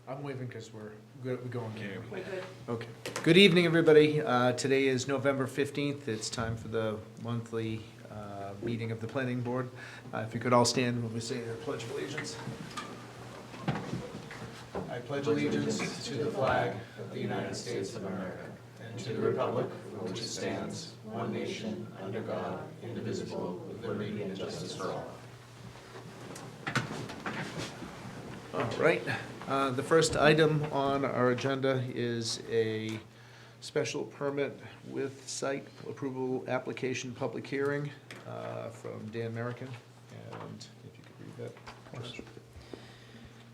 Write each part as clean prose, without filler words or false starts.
I'm waving because we're good, we're going. Okay. We're good. Okay. Good evening, everybody. Today is November 15th. It's time for the monthly meeting of the planning board. If you could all stand when we say the Pledge of Allegiance. I pledge allegiance to the flag of the United States of America and to the republic for which it stands, one nation, under God, indivisible, with liberty and justice for all. All right. The first item on our agenda is a special permit with site approval application public hearing from Dan Merrickin. And if you could read that. Josh.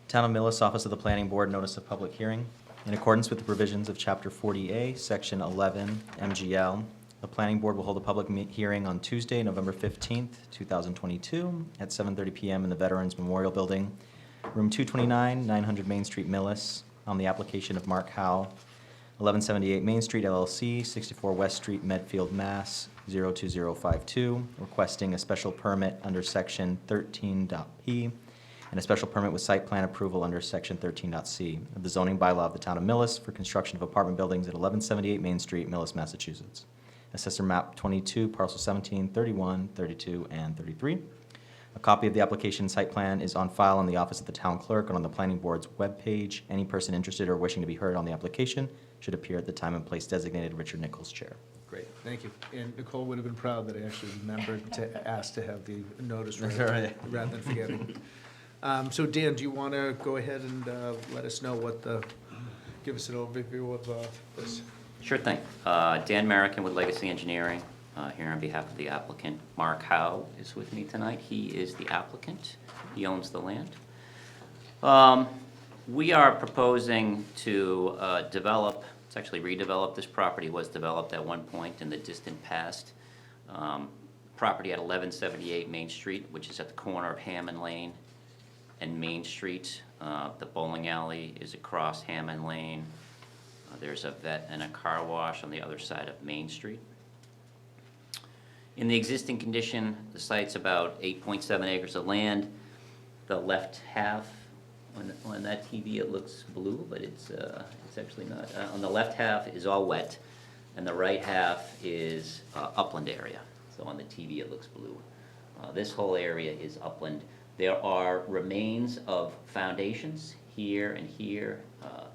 Town of Millis, Office of the Planning Board, Notice of Public Hearing. In accordance with the provisions of Chapter 40A, Section 11, MGL, the Planning Board will hold a public hearing on Tuesday, November 15th, 2022, at 7:30 PM in the Veterans Memorial Building, Room 229, 900 Main Street, Millis, on the application of Mark Howe, 1178 Main Street LLC, 64 West Street, Medfield, Mass. 02052, requesting a special permit under Section 13.P and a special permit with site plan approval under Section 13.C of the zoning bylaw of the Town of Millis for construction of apartment buildings at 1178 Main Street, Millis, Massachusetts. Assessor map 22, parcel 17, 31, 32, and 33. A copy of the application site plan is on file in the office of the town clerk and on the planning board's webpage. Any person interested or wishing to be heard on the application should appear at the time and place designated Richard Nichols chair. Great, thank you. And Nicole would have been proud that I actually remembered to ask to have the notice read Right. rather than forgetting. So Dan, do you want to go ahead and let us know give us an overview of this? Sure thing. Dan Merrickin with Legacy Engineering, here on behalf of the applicant. Mark Howe is with me tonight. He is the applicant. He owns the land. We are proposing to develop, it's actually redevelop, this property was developed at one point in the distant past. Property at 1178 Main Street, which is at the corner of Hammond Lane and Main Street. The bowling alley is across Hammond Lane. There's a vet and a car wash on the other side of Main Street. In the existing condition, the site's about 8.7 acres of land. The left half, on that TV it looks blue, but it's actually not. On the left half is all wet, and the right half is upland area. So on the TV it looks blue. This whole area is upland. There are remains of foundations here and here.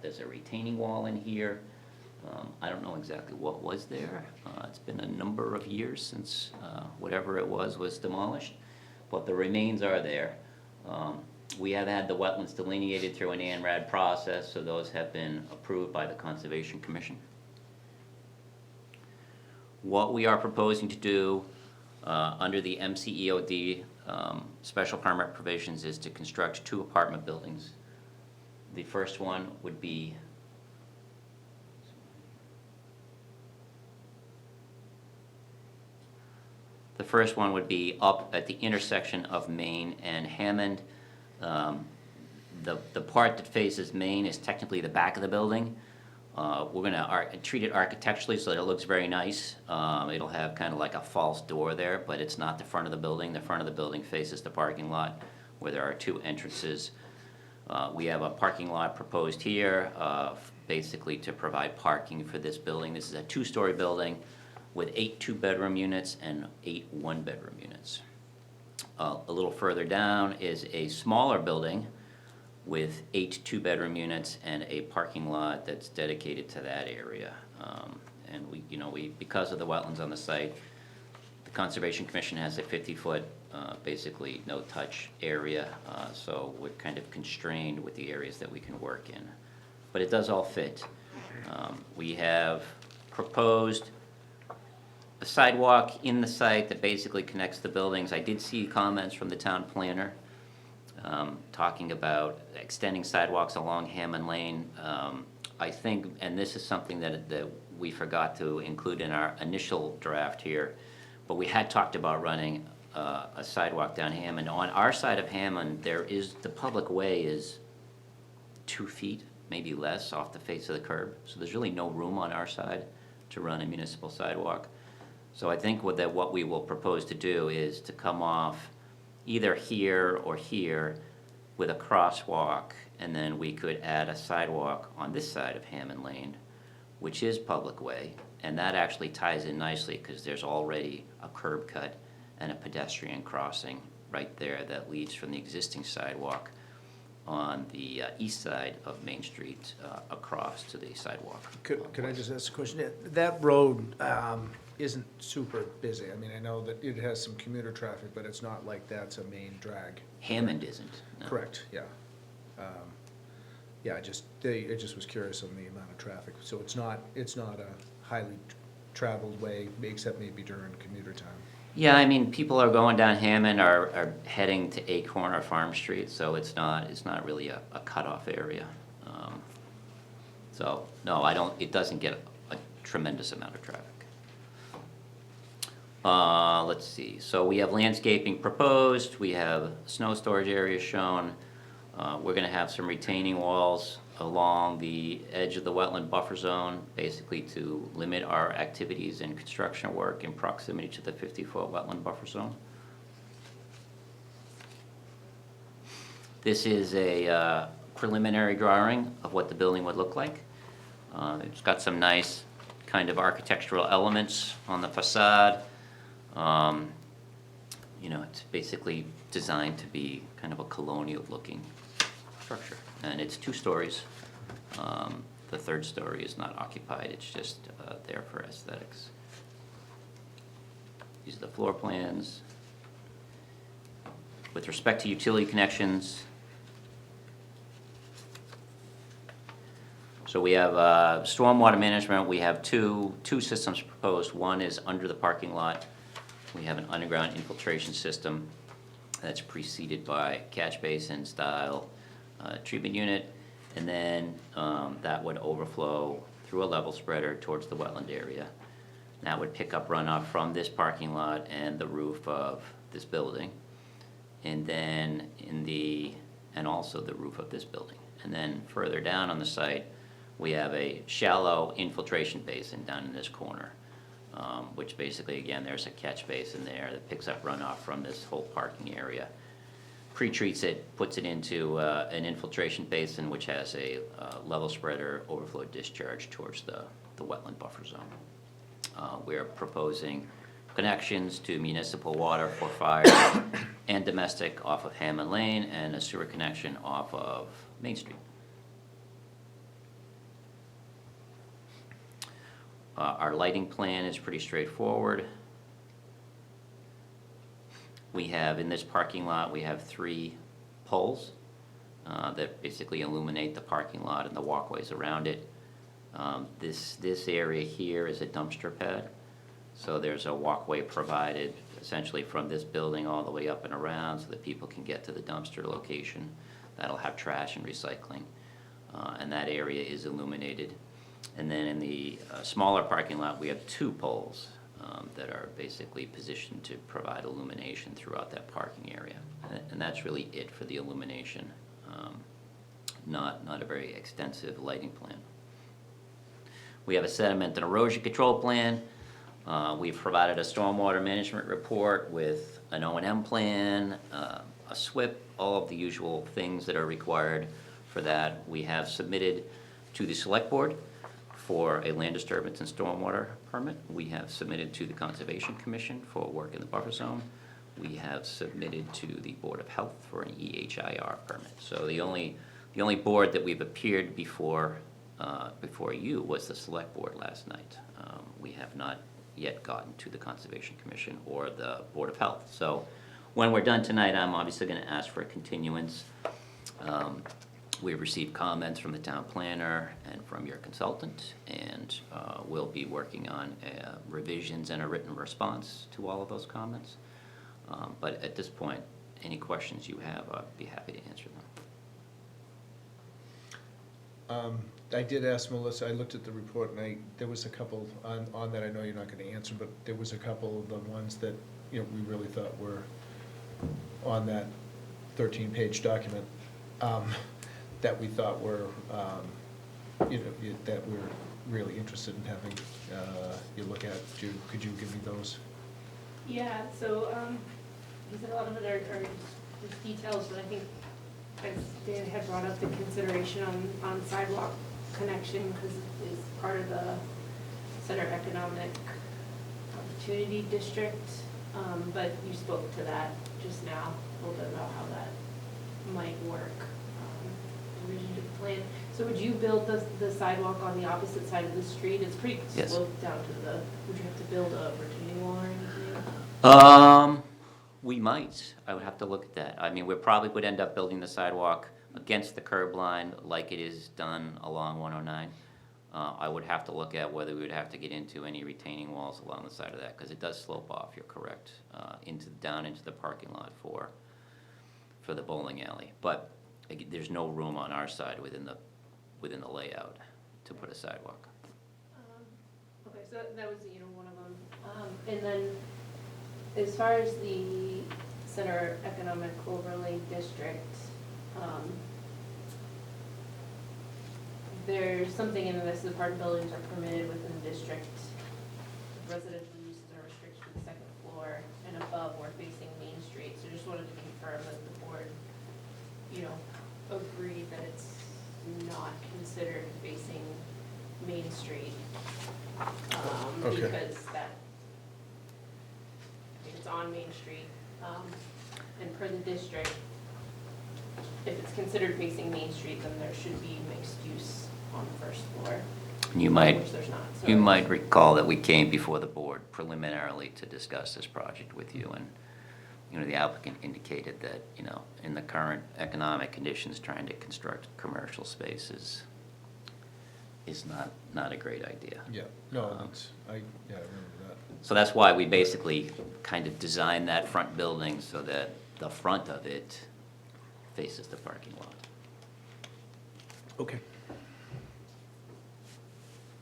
There's a retaining wall in here. I don't know exactly what was there. It's been a number of years since whatever it was demolished, but the remains are there. We have had the wetlands delineated through an ANRAD process, so those have been approved by the Conservation Commission. What we are proposing to do under the MCEOD special permit provisions is to construct 2 apartment buildings. The first one would be up at the intersection of Main and Hammond. The part that faces Main is technically the back of the building. We're gonna treat it architecturally so that it looks very nice. It'll have kind of like a false door there, but it's not the front of the building. The front of the building faces the parking lot where there are 2 entrances. We have a parking lot proposed here, basically to provide parking for this building. This is a 2-story building with 8 2-bedroom units and 8 1-bedroom units. A little further down is a smaller building with 8 2-bedroom units and a parking lot that's dedicated to that area. And we, because of the wetlands on the site, the Conservation Commission has a 50-foot, basically no-touch area, so we're kind of constrained with the areas that we can work in. But it does all fit. We have proposed a sidewalk in the site that basically connects the buildings. I did see comments from the town planner talking about extending sidewalks along Hammond Lane. I think, and this is something that we forgot to include in our initial draft here, but we had talked about running a sidewalk down Hammond. On our side of Hammond, the public way is 2 feet, maybe less, off the face of the curb. So there's really no room on our side to run a municipal sidewalk. So I think what we will propose to do is to come off either here or here with a crosswalk and then we could add a sidewalk on this side of Hammond Lane, which is public way, and that actually ties in nicely, because there's already a curb cut and a pedestrian crossing right there that leads from the existing sidewalk on the east side of Main Street across to the sidewalk. Could I just ask a question? That road isn't super busy. I mean, I know that it has some commuter traffic, but it's not like that's a main drag. Hammond isn't, no. Correct, yeah. Yeah, I just was curious on the amount of traffic. So it's not a highly traveled way, except maybe during commuter time. Yeah, I mean, people are going down Hammond, are heading to Acorn or Farm Street, so it's not really a cutoff area. So, no, it doesn't get a tremendous amount of traffic. Let's see, so we have landscaping proposed, we have snow storage areas shown. We're gonna have some retaining walls along the edge of the wetland buffer zone, basically to limit our activities and construction work in proximity to the 50-foot wetland buffer zone. This is a preliminary drawing of what the building would look like. It's got some nice kind of architectural elements on the facade. You know, it's basically designed to be kind of a colonial-looking structure, and it's 2 stories. The 3rd story is not occupied, it's just there for aesthetics. These are the floor plans. With respect to utility connections, so we have stormwater management, we have two systems proposed. One is under the parking lot. We have an underground infiltration system that's preceded by catch basin style treatment unit, and then that would overflow through a level spreader towards the wetland area. That would pick up runoff from this parking lot and the roof of this building, and then and also the roof of this building. And then further down on the site, we have a shallow infiltration basin down in this corner, which basically, again, there's a catch basin there that picks up runoff from this whole parking area. Pre-treats it, puts it into an infiltration basin, which has a level spreader overflow discharge towards the wetland buffer zone. We're proposing connections to municipal water for fire and domestic off of Hammond Lane, and a sewer connection off of Main Street. Our lighting plan is pretty straightforward. We have, in this parking lot, we have 3 poles that basically illuminate the parking lot and the walkways around it. This area here is a dumpster pad, so there's a walkway provided essentially from this building all the way up and around so that people can get to the dumpster location. That'll have trash and recycling, and that area is illuminated. And then in the smaller parking lot, we have 2 poles that are basically positioned to provide illumination throughout that parking area. And that's really it for the illumination, not a very extensive lighting plan. We have a sediment and erosion control plan. We've provided a stormwater management report with an O&M plan, a SWIP, all of the usual things that are required for that. We have submitted to the select board for a land disturbance and stormwater permit. We have submitted to the Conservation Commission for work in the buffer zone. We have submitted to the Board of Health for an EHIR permit. So the only board that we've appeared before you was the select board last night. We have not yet gotten to the Conservation Commission or the Board of Health. So when we're done tonight, I'm obviously going to ask for a continuance. We've received comments from the town planner and from your consultant, and we'll be working on revisions and a written response to all of those comments. But at this point, any questions you have, I'd be happy to answer them. I did ask Melissa, I looked at the report, and there was a couple on that I know you're not going to answer, but there was a couple of the ones that, you know, we really thought were on that 13-page document, that we thought were, that we're really interested in having you look at. Could you give me those? Yeah, so, you said a lot of it are just details, but I think as Dan had brought up the consideration on sidewalk connection, because it's part of the Center Economic Opportunity District, but you spoke to that just now, a little bit about how that might work, revision to the plan. So would you build the sidewalk on the opposite side of the street? It's pretty Yes. sloped down to the, would you have to build a retaining wall or anything? We might. I would have to look at that. I mean, we probably would end up building the sidewalk against the curb line like it is done along 109. I would have to look at whether we would have to get into any retaining walls along the side of that, because it does slope off, you're correct, down into the parking lot for the bowling alley. But there's no room on our side within the layout to put a sidewalk. Okay, so that was, one of them. And then, as far as the Center Economic Overlay District, there's something in this, the part buildings are permitted within the district. Residential uses are restricted to the second floor and above or facing Main Street. So just wanted to confirm that the board, agreed that it's not considered facing Main Street. Okay. Because that, I think it's on Main Street, and per the district, if it's considered facing Main Street, then there should be mixed use on the first floor, You might, which there's not. So you might recall that we came before the board preliminarily to discuss this project with you, and, the applicant indicated that, in the current economic conditions, trying to construct commercial spaces is not a great idea. Yeah, no, I remember that. So that's why we basically kind of designed that front building so that the front of it faces the parking lot. Okay.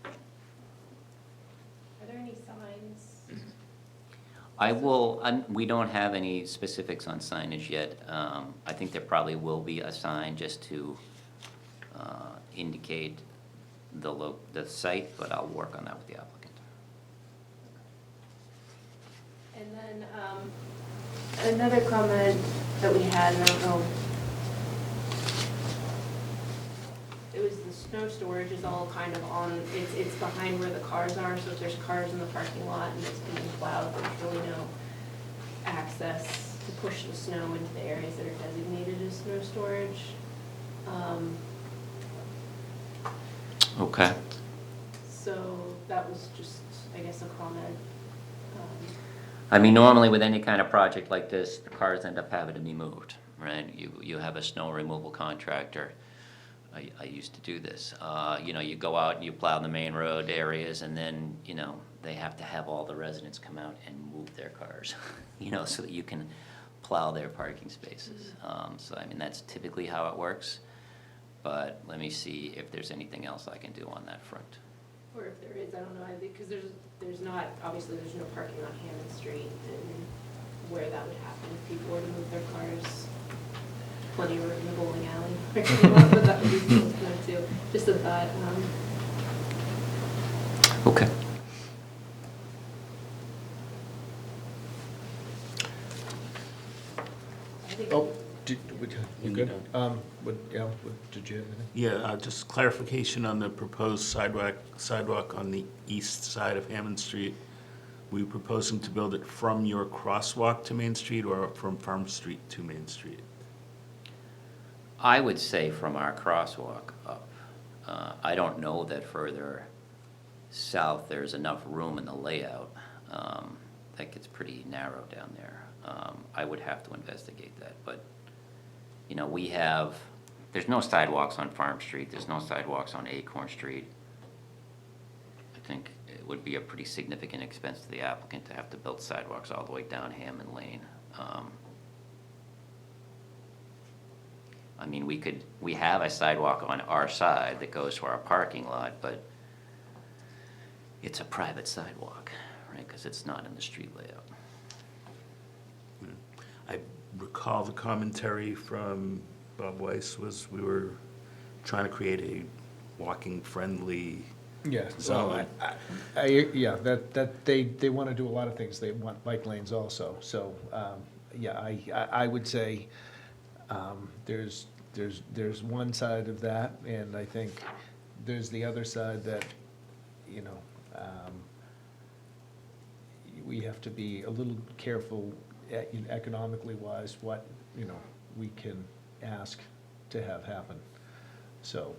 Are there any signs? We don't have any specifics on signage yet. I think there probably will be a sign just to indicate the site, but I'll work on that with the applicant. And then, another comment that we had, and I don't know, it was the snow storage is all kind of on, it's behind where the cars are, so if there's cars in the parking lot and it's being plowed, there's really no access to push the snow into the areas that are designated as snow storage. Okay. So that was just, I guess, a comment. I mean, normally with any kind of project like this, the cars end up having to be moved, right? You have a snow removal contractor. I used to do this. You go out and you plow the main road areas, and then, they have to have all the residents come out and move their cars, so that you can plow their parking spaces. So, I mean, that's typically how it works. But let me see if there's anything else I can do on that front. Or if there is, I don't know, because there's not, obviously, there's no parking on Hammond Street, and where that would happen if people were to move their cars. Plenty of room in the bowling alley, but that would be cool to know too. Just a thought. Okay. I think Oh, you good? Yeah. Did you have anything? Yeah, just clarification on the proposed sidewalk on the east side of Hammond Street. Were you proposing to build it from your crosswalk to Main Street or from Farm Street to Main Street? I would say from our crosswalk up. I don't know that further south there's enough room in the layout. That gets pretty narrow down there. I would have to investigate that, but, there's no sidewalks on Farm Street, there's no sidewalks on Acorn Street. I think it would be a pretty significant expense to the applicant to have to build sidewalks all the way down Hammond Lane. I mean, we have a sidewalk on our side that goes to our parking lot, but it's a private sidewalk, right, because it's not in the street layout. I recall the commentary from Bob Weiss was we were trying to create a walking-friendly Yeah, zone. they want to do a lot of things. They want bike lanes also. So, I would say there's there's one side of that, and I think there's the other side that, you know, we have to be a little careful economically wise what, you know, we can ask to have happen. So,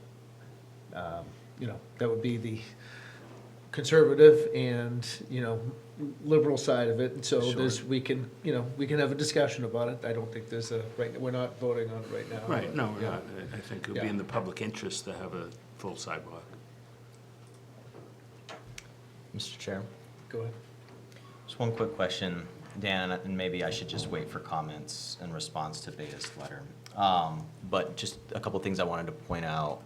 you know, that would be the conservative and, you know, liberal side of it. And so there's, we can, you know, we can have a discussion about it. I don't think there's a, right, we're not voting on it right now. Right, no, we're Yeah. not. I think it would be Yeah. in the public interest to have a full sidewalk. Mr. Chair, Go ahead. just one quick question, Dan, and maybe I should just wait for comments in response to Beta's letter. But just a couple things I wanted to point out,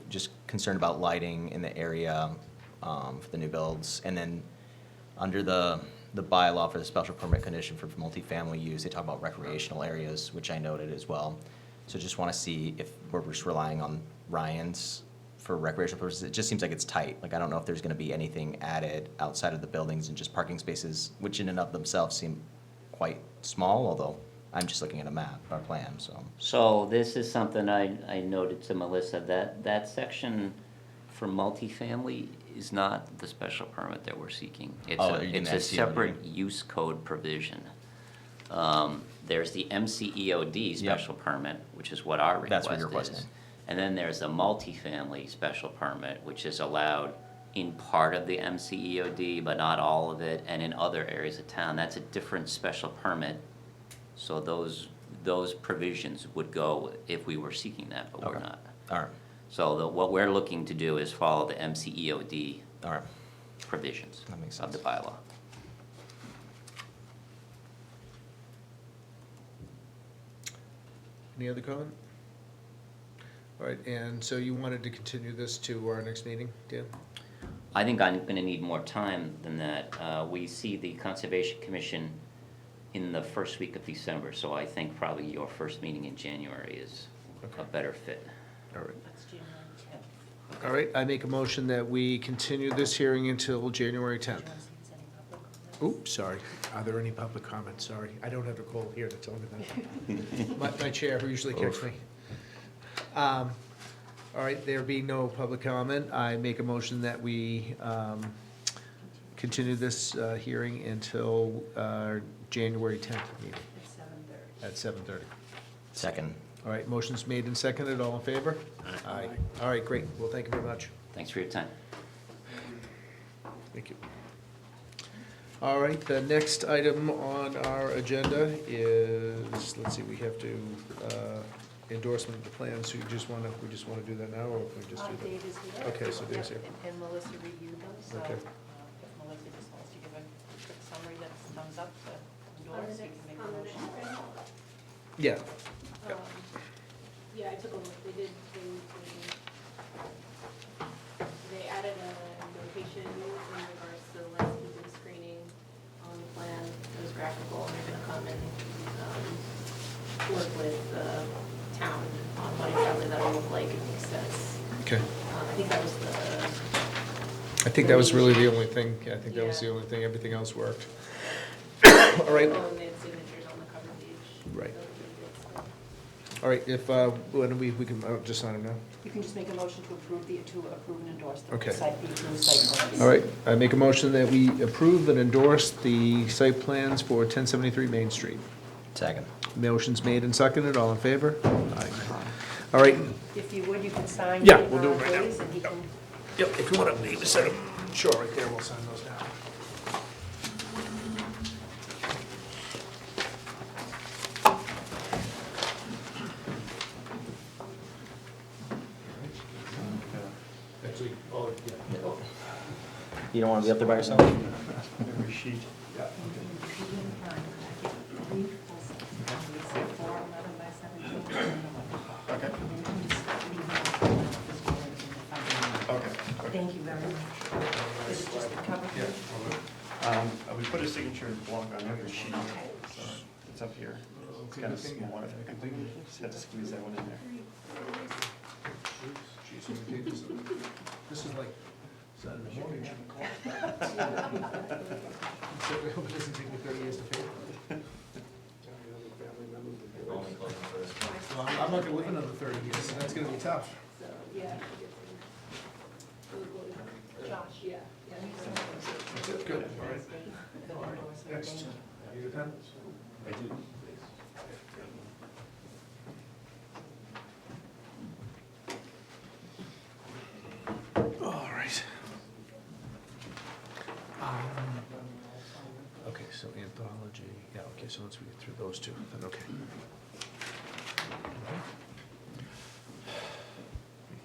just concerned about lighting in the area for the new builds. And then under the bylaw for the special permit condition for multifamily use, they talk about recreational areas, which I noted as well. So just want to see if we're just relying on Ryan's for recreational purposes. It just seems like it's tight. Like, I don't know if there's going to be anything added outside of the buildings and just parking spaces, which in and of themselves seem quite small, although I'm just looking at a map, or plan, so. So this is something I noted to Melissa, that section for multifamily is not the special permit that we're seeking. Oh, you It's didn't a see it, separate use code provision. There's the MCEOD special permit, which is what our That's request what you're requesting. is. And then there's a multifamily special permit, which is allowed in part of the MCEOD, but not all of it, and in other areas of town. That's a different special permit. So those provisions would go if we were seeking that, but we're Okay. not. All right, So what we're looking to do is follow the MCEOD all right. provisions That makes of the sense. bylaw. Any other comment? All right, and so you wanted to continue this to our next meeting, Dan? I think I'm gonna need more time than that. We see the Conservation Commission in the first week of December, so I think probably your first meeting in January is a Okay. better fit. All right. That's January 10th. All right, I make a motion that we continue this hearing until January 10th. Oops, sorry. Are there any public comments? Sorry, I don't have Nicole here to tell me that. My chair, who usually kicks me. All right, there being no public comment, I make a motion that we continue this hearing until our January 10th meeting at 7:30. Second. All right, motion's made and seconded, all in favor? Aye. All right, great, well, thank you very much. Thanks for your time. Thank you. All right, the next item on our agenda is, let's see, we have to endorsement of the plan, so we just wanna do that now, or can we just do that? Dave is here. Okay, so Dave's here. And Melissa reviewed them, so Okay. if Melissa just wants to give a quick summary that's thumbs up to endorse, you can make a motion. Yeah, Um, Yeah, I took a look, they added a notation in regards to the landscaping screening on the plan. It was graphical, and they're gonna come and, work with the town on what exactly that'll look like, it makes sense. okay. I think that was the, I think that was really the only thing, I think that was the Yeah. only thing, everything else worked. All right, oh, and they had signatures on the cover page. Right. So we did it, so. all right, if, when we can, just sign them now. You can just make a motion to approve and endorse the Okay. site, the approved site plans. All right, I make a motion that we approve and endorse the site plans for 1073 Main Street. Second. Motion's made and seconded, all in favor? Aye. All right, If you would, you can sign. Yeah, we'll do it right now. these, and he can. yep, if you want to leave a set of, sure, right there, we'll sign those now. Actually, oh, yeah. You don't want to be up there by yourself? Every sheet. Yeah. Okay. Okay. Thank you very much. Is it just the cover page? We put a signature block on every sheet, so it's up here. It's kind of small. Just had to squeeze that one in there. This is like, signing a mortgage. I hope it doesn't take me 30 years to pay. Well, I'm not gonna live another 30 years, so that's gonna be tough. So, yeah. Josh. Yeah. That's it, good, all right. Next, you good, pen? I do. All right. Okay, so anthology, yeah, okay, so once we get through those two, then okay.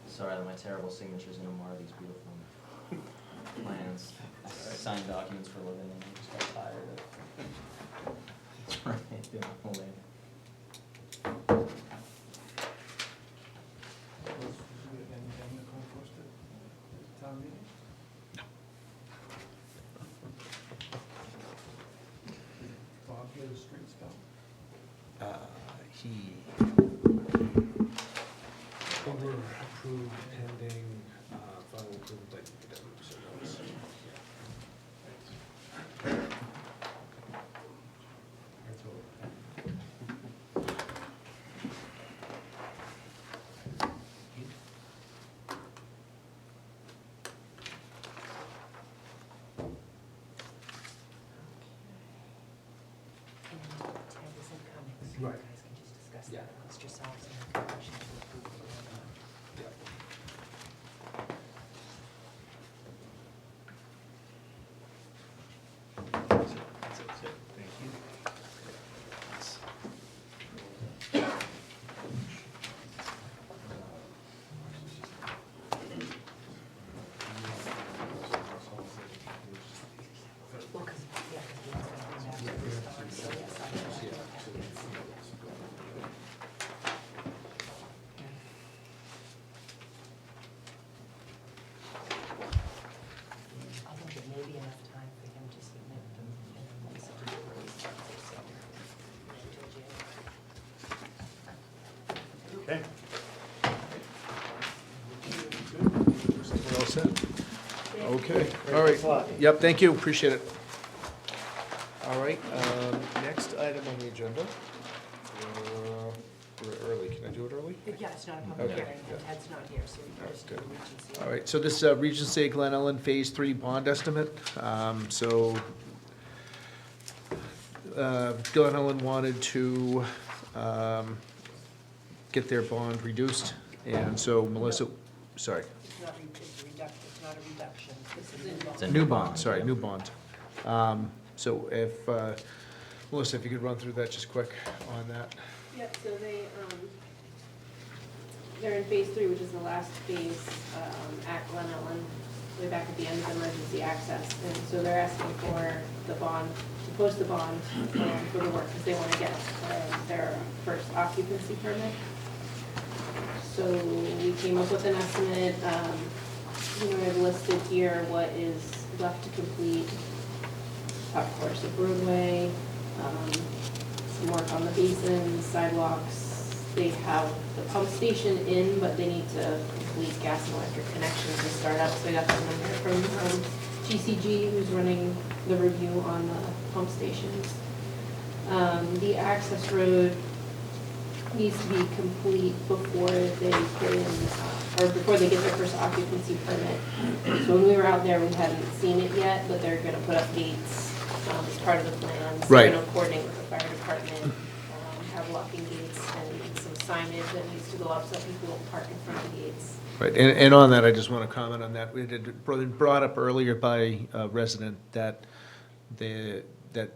Sorry that my terrible signature's gonna mar these beautiful plans. I sign documents for a living and I just got tired of trying to do it all day. He over approved pending final approval, like, so that was. And Ted isn't coming, so you Right. guys can just discuss Yeah. that amongst yourselves and make a motion to approve the warrant. That's it, thank you. Well, 'cause, yeah, 'cause we was gonna bring that to the start, so yes, I know. I think there may be enough time for him to submit them and then Lisa to release it, so. Okay. We're all set? Okay, all right. Yep, thank you, appreciate it. All right, next item on the agenda. We're early, can I do it early? Yeah, it's not a public Okay, hearing, and yeah. Ted's not here, so we All can right, just do good. Regency. All right, so this is Regency Glen Ellen Phase 3 bond estimate. Glen Ellen wanted to get their bond reduced, and so Melissa, sorry, It's not it's not a reduction, this is a new bond. It's a new bond, sorry, new bond. So if, Melissa, if you could run through that just quick on that. Yep, so they're in phase 3, which is the last phase, at Glen Ellen, way back at the end of emergency access. And so they're asking for the bond, to post the bond for the work, because they want to get their first occupancy permit. So we came up with an estimate, I've listed here what is left to complete. Top course of roadway, some work on the basins, sidewalks. They have the pump station in, but they need to complete gas and electric connections to start up. So I got the number from GCG, who's running the review on the pump stations. The access road needs to be complete before they put in, or before they get their first occupancy permit. So when we were out there, we hadn't seen it yet, but they're gonna put up gates, as part of the plans. Right. They're gonna coordinate with the fire department, have locking gates and some signage that needs to go up so people won't park in front of the gates. Right, and on that, I just want to comment on that. We had brought up earlier by a resident that they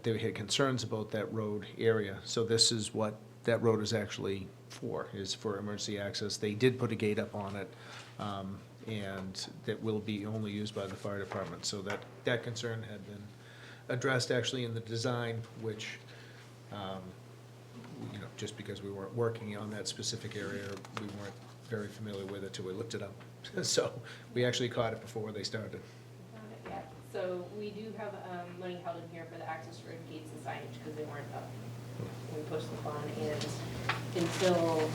had concerns about that road area. So this is what that road is actually for, is for emergency access. They did put a gate up on it, and that will be only used by the fire department. So that concern had been addressed actually in the design, which, just because we weren't working on that specific area, we weren't very familiar with it till we looked it up. So we actually caught it before they started. Yeah, so we do have money held in here for the access road gates and signage because they weren't up when we posted the bond, and until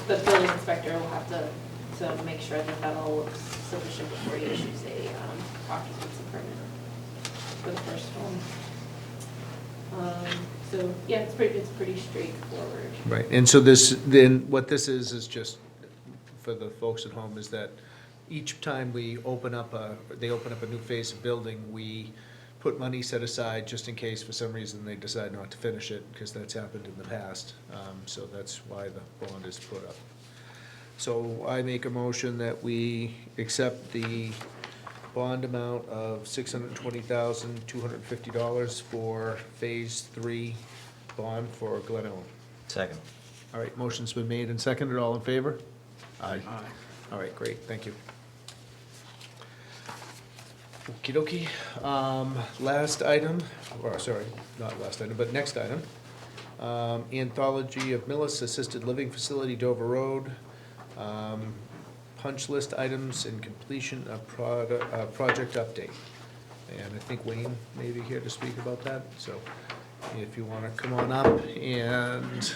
the building inspector will have to make sure that that all looks sufficient before he issues a occupancy permit for the first one. So, yeah, it's pretty straightforward. Right, and so this, then, what this is just, for the folks at home, is that each time we open up they open up a new phase of building, we put money set aside just in case for some reason they decide not to finish it, because that's happened in the past. So that's why the bond is put up. So I make a motion that we accept the bond amount of $620,250 for Phase 3 bond for Glen Ellen. Second. All right, motion's been made and seconded, all in favor? Aye. All right, great, thank you. Okey dokey. Last item, or sorry, not last item, but next item. Anthology of Millis Assisted Living Facility, Dover Road. Punch list items and completion of project update. And I think Wayne may be here to speak about that, so if you wanna come on up and, if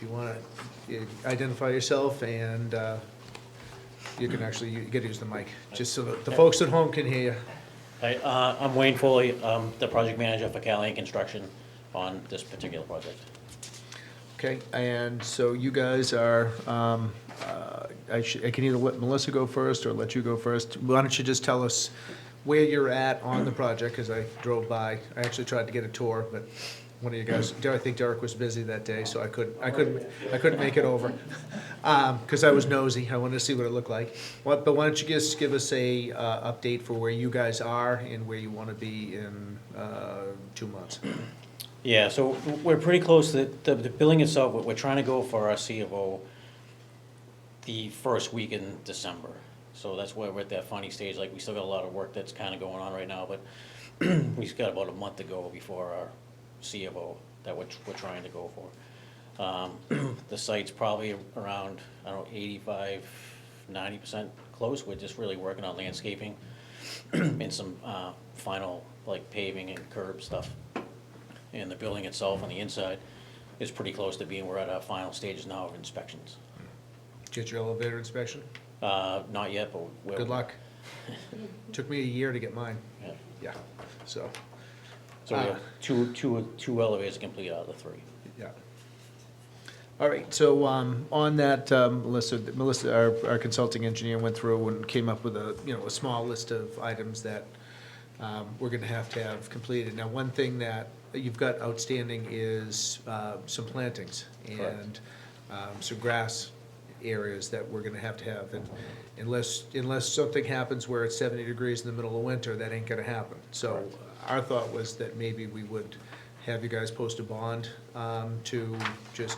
you wanna identify yourself and, you can actually, you gotta use the mic, just so that the folks at home can hear you. Hi, I'm Wayne Foley, the project manager for Callahan Construction on this particular project. Okay, and so you guys are, I can either let Melissa go first or let you go first. Why don't you just tell us where you're at on the project, because I drove by. I actually tried to get a tour, but one of you guys, I think Derek was busy that day, so I couldn't make it over. Because I was nosy, I wanted to see what it looked like. But why don't you just give us a update for where you guys are and where you want to be in 2 months? Yeah, so we're pretty close, the building itself, we're trying to go for our C of O the first week in December. So that's why we're at that funny stage, like, we still got a lot of work that's kind of going on right now, but we've got about a month to go before our C of O that we're trying to go for. The site's probably around, I don't know, 85, 90% close. We're just really working on landscaping and some final, like, paving and curb stuff. And the building itself on the inside is pretty close to being, we're at our final stages now of inspections. Get your elevator inspection? Not yet, but we're. Good luck. Took me a year to get mine, Yeah. yeah, so, So we have two elevators complete out of the 3. yeah. All right, so on that, Melissa, our consulting engineer, went through and came up with a small list of items that we're gonna have completed. Now, one thing that you've got outstanding is some plantings and some grass areas that we're gonna have, and unless something happens where it's 70 degrees in the middle of winter, that ain't gonna happen. So our thought was that maybe we would have you guys post a bond to just,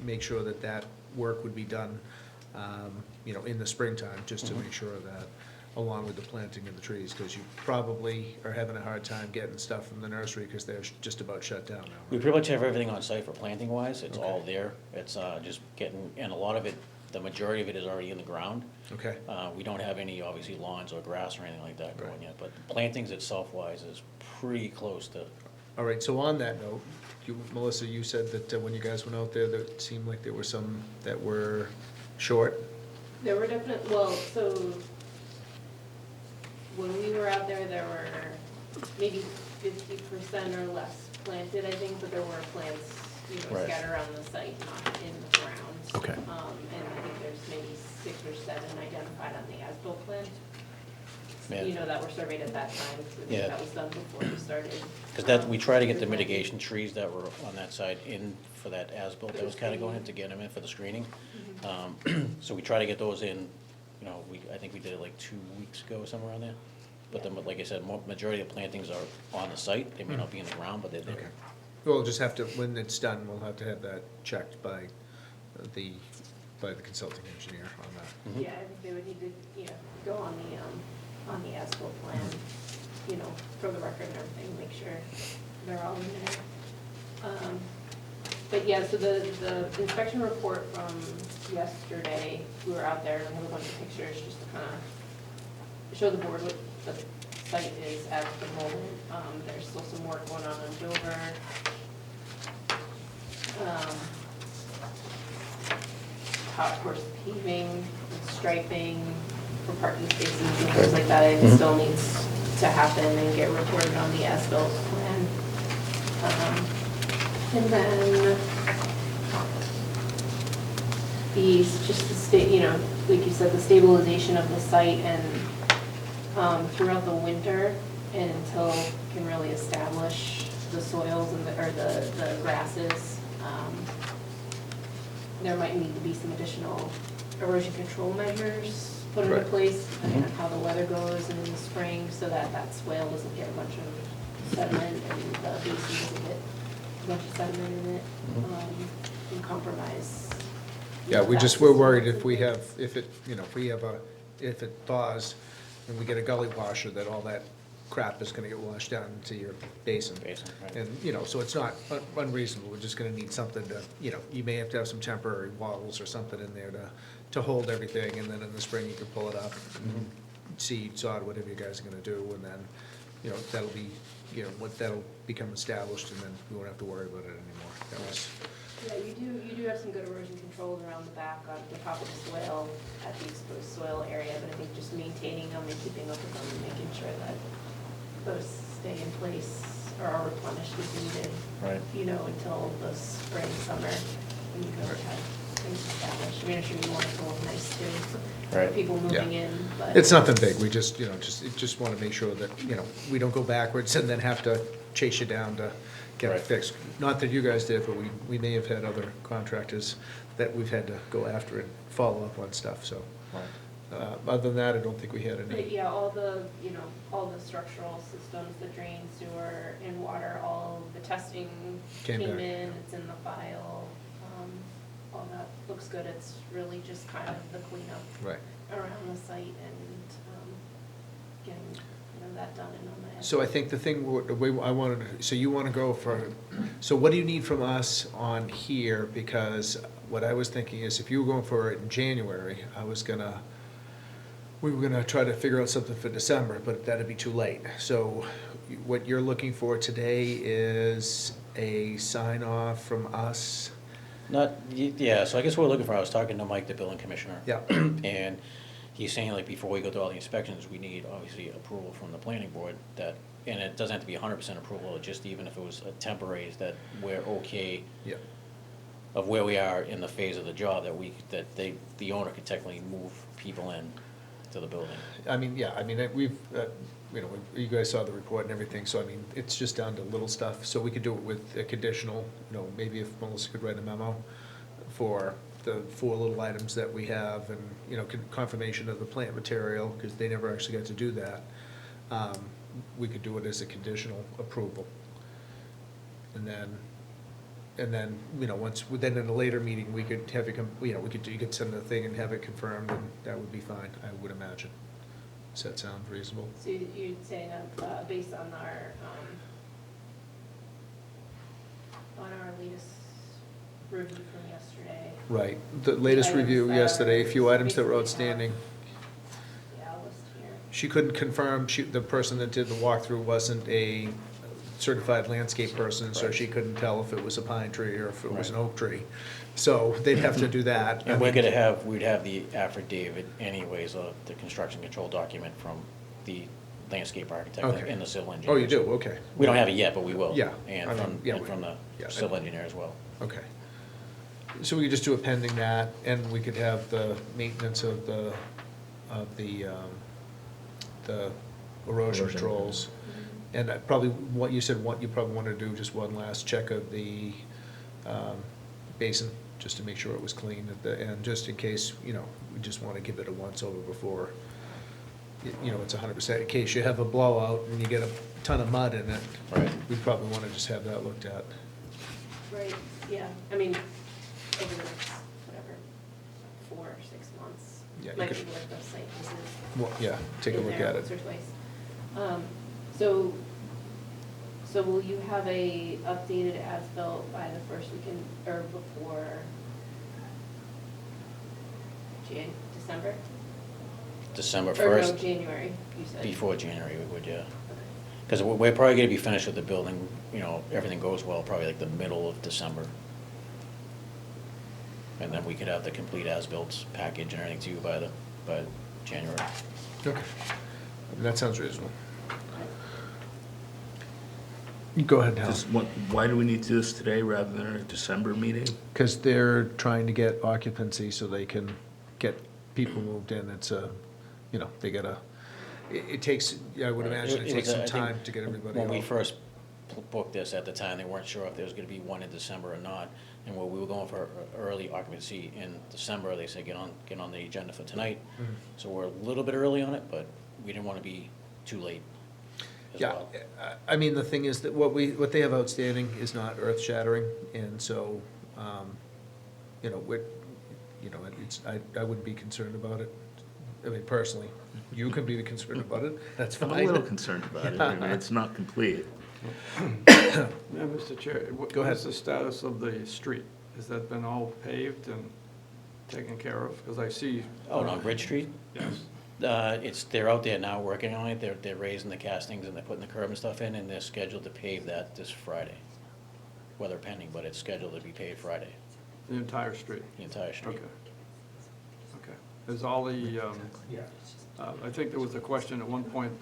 make sure that that work would be done, in the springtime, just to make sure that, along with the planting of the trees, because you probably are having a hard time getting stuff from the nursery because they're just about shut down now. We right? pretty much have everything on site for planting wise, it's all Okay. there. It's just getting, and a lot of it, the majority of it is already in the ground. Okay, We don't have any, obviously, lawns or grass or anything like that going Right. yet, but plantings itself wise is pretty close to. all right, so on that note, Melissa, you said that when you guys went out there, that it seemed like there were some that were short? There were so when we were out there were maybe 50% or less planted, I think, but there were plants, Right. scattered around the site, not in the ground. Okay. And I think there's maybe 6 or 7 identified on the as-built plan, Yeah. that were surveyed at that time, 'cause I think Yeah. that was done before we started. Because that, we try to get the mitigation trees that were on that side in for that as-built, that was kind of going in to get them in for the screening. So we try to get those in, I think we did it like 2 weeks ago, somewhere around there. But then, like I said, majority of plantings are on the site, they may not be in the ground, but they're Okay. there. We'll just have to, when it's done, we'll have to have that checked by the consulting engineer on that. Yeah, I think they would need to, go on the as-built plan, for the record and everything, make sure they're all in there. But yeah, so the inspection report from yesterday, we were out there, and we have a bunch of pictures just to kind of show the board what the site is at the moment. There's still some work going on Dover. Top course paving, striping for parking spaces and things like that, it still needs to happen and get reported on the as-built plan. And then just the state, you know, like you said, the stabilization of the site and throughout the winter and until we can really establish the soils and the grasses. There might need to be some additional erosion control measures put into Right. place, depending on how the weather goes in the spring, so that that swale doesn't get a bunch of sediment and the basin doesn't get a bunch of sediment in it, and compromise. Yeah, we're worried if we have, if it thaws and we get a gully washer, that all that crap is gonna get washed down into your basin. Right. And, so it's not unreasonable, we're just gonna need something to, you may have to have some temporary walls or something in there to hold everything, and then in the spring you can pull it up, seed, sod, whatever you guys are gonna do, and then, that'll be, that'll become established, and then we won't have to worry about it anymore. That was, Yeah, you do have some good erosion controls around the back on the top of the swale, at the exposed soil area, but I think just maintaining them and keeping up with them and making sure that those stay in place or are replenished as needed. Right. Until the spring, summer, when you really have things established. I mean, I'm sure you want it to look nice too, for Right. people moving Yeah. in, but. it's nothing big, we just wanna make sure that, we don't go backwards and then have to chase you down to get it Right. fixed. Not that you guys did, but we may have had other contractors that we've had to go after and follow up on stuff, so. Other than that, I don't think we had But any. yeah, all the structural systems, the drain, sewer, and water, all the testing Came came back. in, it's in the file. All that looks good, it's really just kind of the cleanup Right. around the site and, getting, that done and on the. So I think the way I wanted, so you wanna go so what do you need from us on here? Because what I was thinking is if you were going for it in January, we were gonna try to figure out something for December, but that'd be too late. So what you're looking for today is a sign off from us? Yeah, so I guess what we're looking for, I was talking to Mike, the building commissioner. Yeah. And he's saying like before we go through all the inspections, we need obviously approval from the planning board and it doesn't have to be 100% approval, just even if it was a temporary, that we're okay Yeah. of where we are in the phase of the job, the owner could technically move people in to the building. I mean, we've, you guys saw the report and everything, so I mean, it's just down to little stuff. So we could do it with a conditional, maybe if Melissa could write a memo for the 4 little items that we have and, confirmation of the plant material, because they never actually got to do that. We could do it as a conditional approval. And then, then in a later meeting, we could have it you could send the thing and have it confirmed, and that would be fine, I would imagine. Does that sound reasonable? So you'd say that, based on our latest review from yesterday. Right, the latest Items review that yesterday, a few are items that were basically have- outstanding. Yeah, I'll list here. She couldn't confirm, the person that did the walkthrough wasn't a certified landscape person, so she couldn't tell if it was a pine tree or if it was an oak tree. So they'd have to do that. And we'd have the affidavit anyways, the construction control document from the landscape architect Okay. and the civil engineer. Oh, you do, okay. We don't have it yet, but we will. Yeah, And I mean, from, yeah, and from the yeah. civil engineer as well. Okay. So we could just do it pending that, and we could have the maintenance of the erosion controls. And probably, what you said, what you probably want to do, just one last check of the basin, just to make sure it was clean at the end, just in case, we just want to give it a once-over before, it's 100%, in case you have a blowout and you get a ton of mud in it. Right. We'd probably want to just have that looked at. Right, yeah, I mean, over the next, whatever, 4 or 6 months. Yeah, you Might could- be worth those site visits. Well, yeah, take a in look there at it. once or twice. So will you have a updated as-built by the first weekend, or before December? December Or no, 1st, January, you said? before January, we would, yeah. Okay. Because we're probably gonna be finished with the building, everything goes well, probably like the middle of December. And then we could have the complete as-built package and everything to you by January. Okay. That sounds reasonable. Go ahead, Hal. Just why do we need to do this today rather than a December meeting? Because they're trying to get occupancy so they can get people moved in. It's a, they gotta, it takes, I would imagine it It takes was, some I think, time to get everybody When we out. first booked this at the time, they weren't sure if there was gonna be one in December or not. And when we were going for early occupancy in December, they said, get on the agenda for tonight. Mhm. So we're a little bit early on it, but we didn't wanna be too late as Yeah, well. I mean, the thing is that what they have outstanding is not earth-shattering, and so, I wouldn't be concerned about it. I mean, personally, you can be concerned about it, that's I'm fine. a little concerned about it. I mean, it's not complete. Yeah, Mr. Chair, Go ahead. what's the status of the street? Has that been all paved and taken care of? Because I see. Oh, and on Bridge Street? Yes. They're out there now working on it, they're raising the castings and they're putting the curb and stuff in, and they're scheduled to pave that this Friday. Weather pending, but it's scheduled to be paved Friday, The entire street? the entire street. Okay. Okay. Is all the, I think there was a question at one point,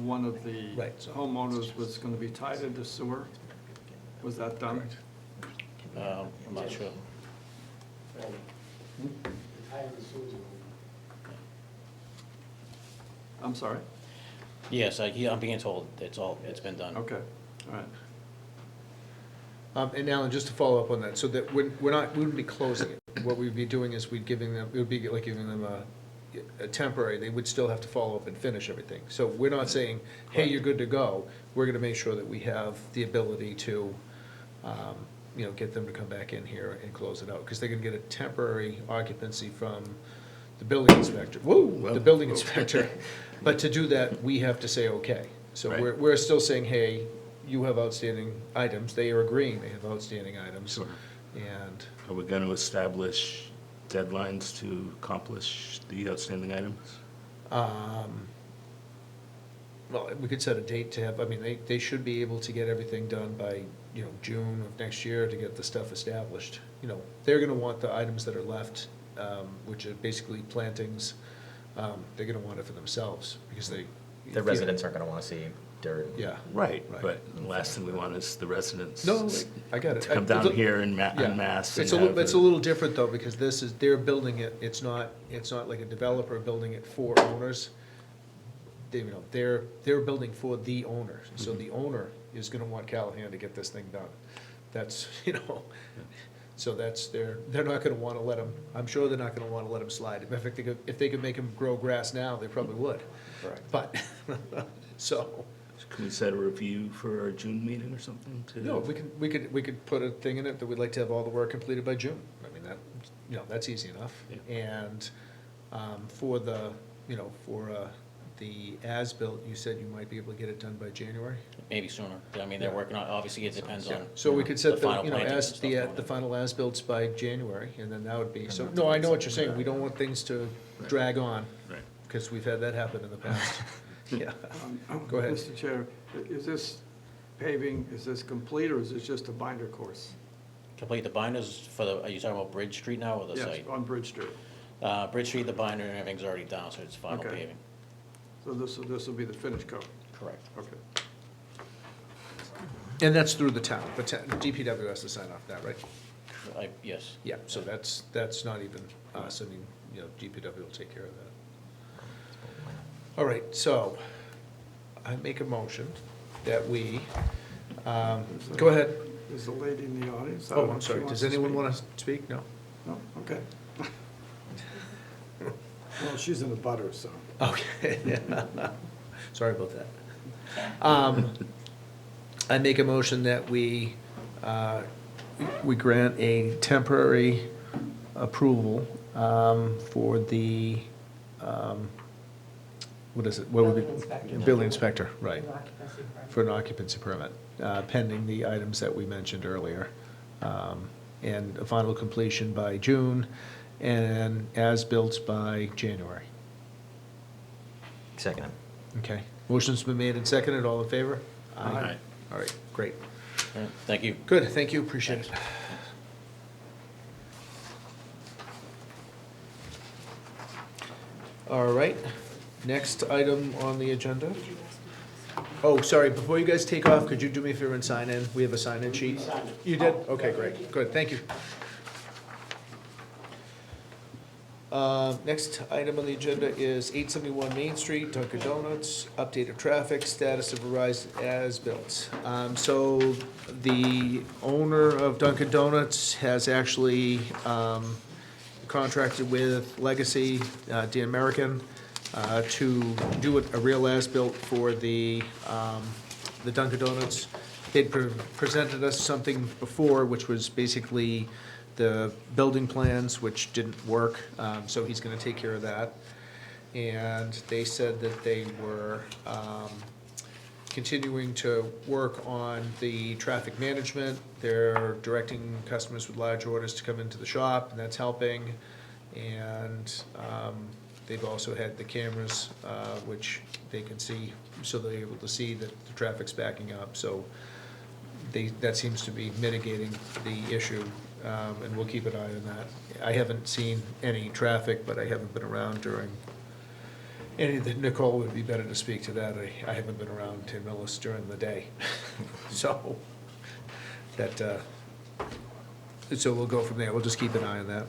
one of the Right, so- homeowners was going to be tied into sewer. Was that done? I'm not sure. I'm sorry? Yes, I'm being told it's been done. Okay, all right. And Alan, just to follow up on that, so that we wouldn't be closing it. What we'd be doing is it would be like giving them a temporary, they would still have to follow up and finish everything. So we're not saying, hey, you're good to go. We're gonna make sure that we have the ability to, get them to come back in here and close it out. Because they're gonna get a temporary occupancy from the building inspector. The building inspector. But to do that, we have to say, okay. So Right. we're still saying, hey, you have outstanding items. They are agreeing they have outstanding items. Sure. And, Are we going to establish deadlines to accomplish the outstanding items? well, we could set a date to have, I mean, they should be able to get everything done by, June of next year to get the stuff established. They're gonna want the items that are left, which are basically plantings, they're gonna want it for themselves, because they. The residents aren't gonna wanna see dirt. Yeah. Right, Right. but the last thing we want is the residents No, I got it. to come down here in masse. It's and have it's a little different though, because they're building it, it's not like a developer building it for owners. They're building for the owner, so the owner is gonna want Callahan to get this thing done. That's, so they're not gonna wanna let them, I'm sure they're not gonna wanna let them slide. In fact, if they could make them grow grass now, they probably would. Correct. But, so. Can we set a review for our June meeting or something to? No, we could put a thing in it that we'd like to have all the work completed by June. I mean, that's easy enough. Yeah. And, for the as-built, you said you might be able to get it done by January? Maybe sooner. I mean, they're Yeah. working on, obviously, it depends on. So we could set the, final plantings and as, stuff the going in. final as-bills by January, and then that would be, so, no, I know what you're saying. We don't want things to drag on, Right. because we've had that happen in the past. Yeah. Go ahead. Mr. Chair, is this paving, is this complete, or is this just a binder course? Complete the binders for are you talking about Bridge Street now or the Yes, site? on Bridge Street. Bridge Street, the binder and everything's already down, so it's final Okay. paving. So this will be the finished coat? Correct. Okay. And that's through the town, but DPW has to sign off that, right? Yes. Yeah, so that's not even us, I mean, DPW will take care of that. All right, so I make a motion that we, go ahead. Is the lady in the audience? Oh, I'm sorry, does anyone want to speak? No? No, okay. Well, she's in a butter, so. Okay. Sorry about that. I make a motion that we grant a temporary approval for the, what is it? What would Building be- inspector. Building inspector, right, An occupancy permit. for an occupancy permit, pending the items that we mentioned earlier. And a final completion by June, and as-built by January. Second. Okay, motion's been made and seconded, all in favor? Aye. All right, great. All right, thank you. Good, thank you, appreciate it. All right, next item on the agenda. Oh, sorry, before you guys take off, could you do me a favor and sign in? We have a sign-in sheet. You did? Okay, great, good, thank you. Next item on the agenda is 871 Main Street, Dunkin' Donuts, update of traffic, status of Verizon as-built. So the owner of Dunkin' Donuts has actually contracted with Legacy, Dan American, to do a real as-built for the Dunkin' Donuts. They'd presented us something before, which was basically the building plans, which didn't work, so he's gonna take care of that. And they said that they were continuing to work on the traffic management. They're directing customers with large orders to come into the shop, and that's helping. And they've also had the cameras, which they can see, so they're able to see that the traffic's backing up. So that seems to be mitigating the issue, and we'll keep an eye on that. I haven't seen any traffic, but I haven't been around during any of the, Nicole would be better to speak to that. I haven't been around Tim Millis during the day. So that, so we'll go from there. We'll just keep an eye on that.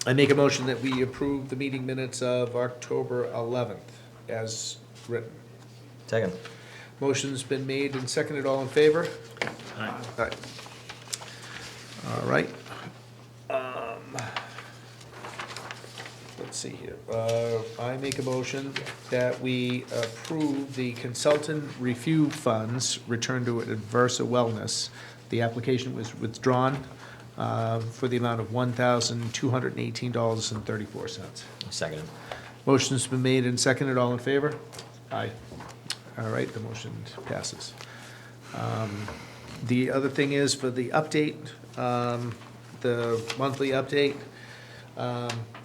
I make a motion that we approve the meeting minutes of October 11th as written. Second. Motion's been made and seconded. All in favor? Aye. Aye. All right. Let's see here. I make a motion that we approve the consultant review funds returned to Adversa Wellness. The application was withdrawn for the amount of $1,218.34. Second. Motion's been made and seconded. All in favor? Aye. All right, the motion passes. The other thing is for the update, the monthly update.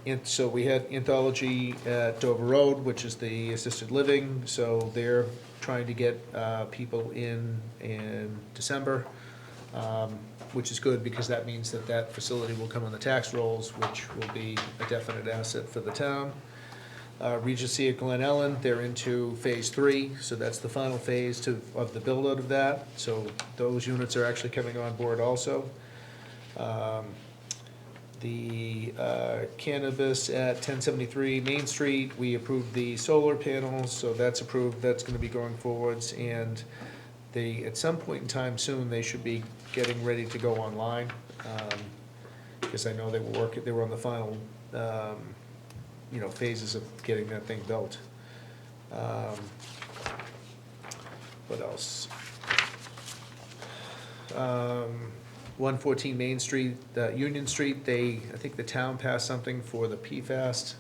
And so we had Anthology at Dover Road, which is the assisted living, so they're trying to get people in December, which is good because that means that that facility will come on the tax rolls, which will be a definite asset for the town. Regency at Glen Ellen, they're into phase 3, so that's the final phase of the build-out of that. So those units are actually coming on board also. The cannabis at 1073 Main Street, we approved the solar panels, so that's approved, that's gonna be going forwards. And they, at some point in time soon, they should be getting ready to go online. Because I know they were on the final, phases of getting that thing built. What else? 114 Main Street, Union Street, I think the town passed something for the PFAS.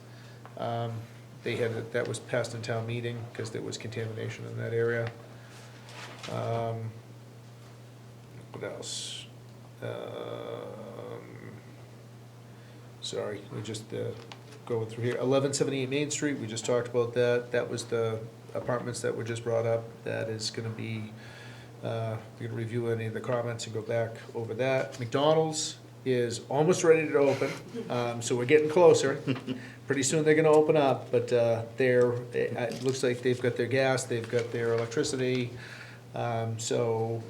That was passed in town meeting because there was contamination in that area. What else? Sorry, we just going through here. 1178 Main Street, we just talked about that. That was the apartments that were just brought up. That is gonna be, we're gonna review any of the comments and go back over that. McDonald's is almost ready to open, so we're getting closer. Pretty soon they're gonna open up, but it looks like they've got their gas, they've got their electricity, so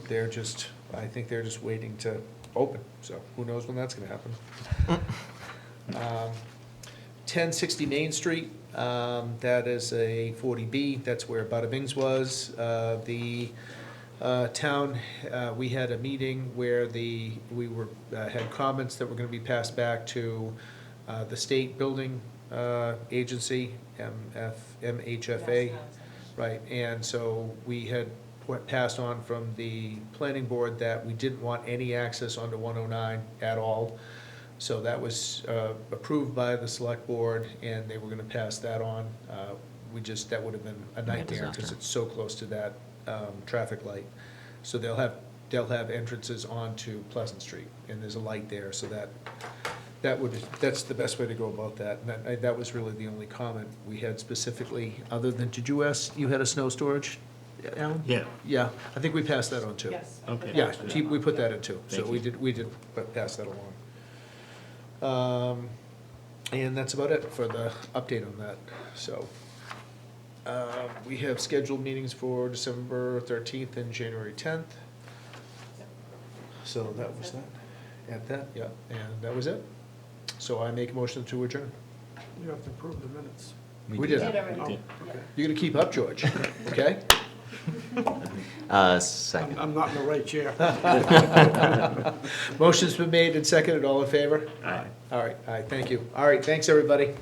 I think they're just waiting to open, so who knows when that's gonna happen. 1060 Main Street, that is a 40B, that's where Bada Bing's was. The town, we had a meeting where had comments that were gonna be passed back to the state building agency, MHFA. Right, and so we had passed on from the planning board that we didn't want any access onto 109 at all. So that was approved by the select board, and they were gonna pass that on. That would have been a nightmare, because disaster. it's so close to that traffic light. So they'll have entrances onto Pleasant Street, and there's a light there, so that's the best way to go about that. And that was really the only comment we had specifically, other than, did you ask, you had a snow storage, Alan? Yeah, Yeah, I think we passed that on too. Yes. okay. Yeah, we put that in too, so Thank you. we did pass that along. And that's about it for the update on that, so. We have scheduled meetings for December 13th and January 10th. So that was that. At that, yeah, and that was it. So I make a motion to adjourn. You have to approve the minutes. We did. Did already. Oh, Yeah. okay. You're gonna keep up, George, okay? Second. I'm not in the right chair. Motion's been made and seconded, all in favor? Aye. All right, thank you. All right, thanks, everybody.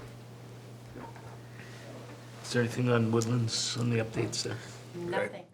Is there anything on Woodlands, on the updates there? Nothing.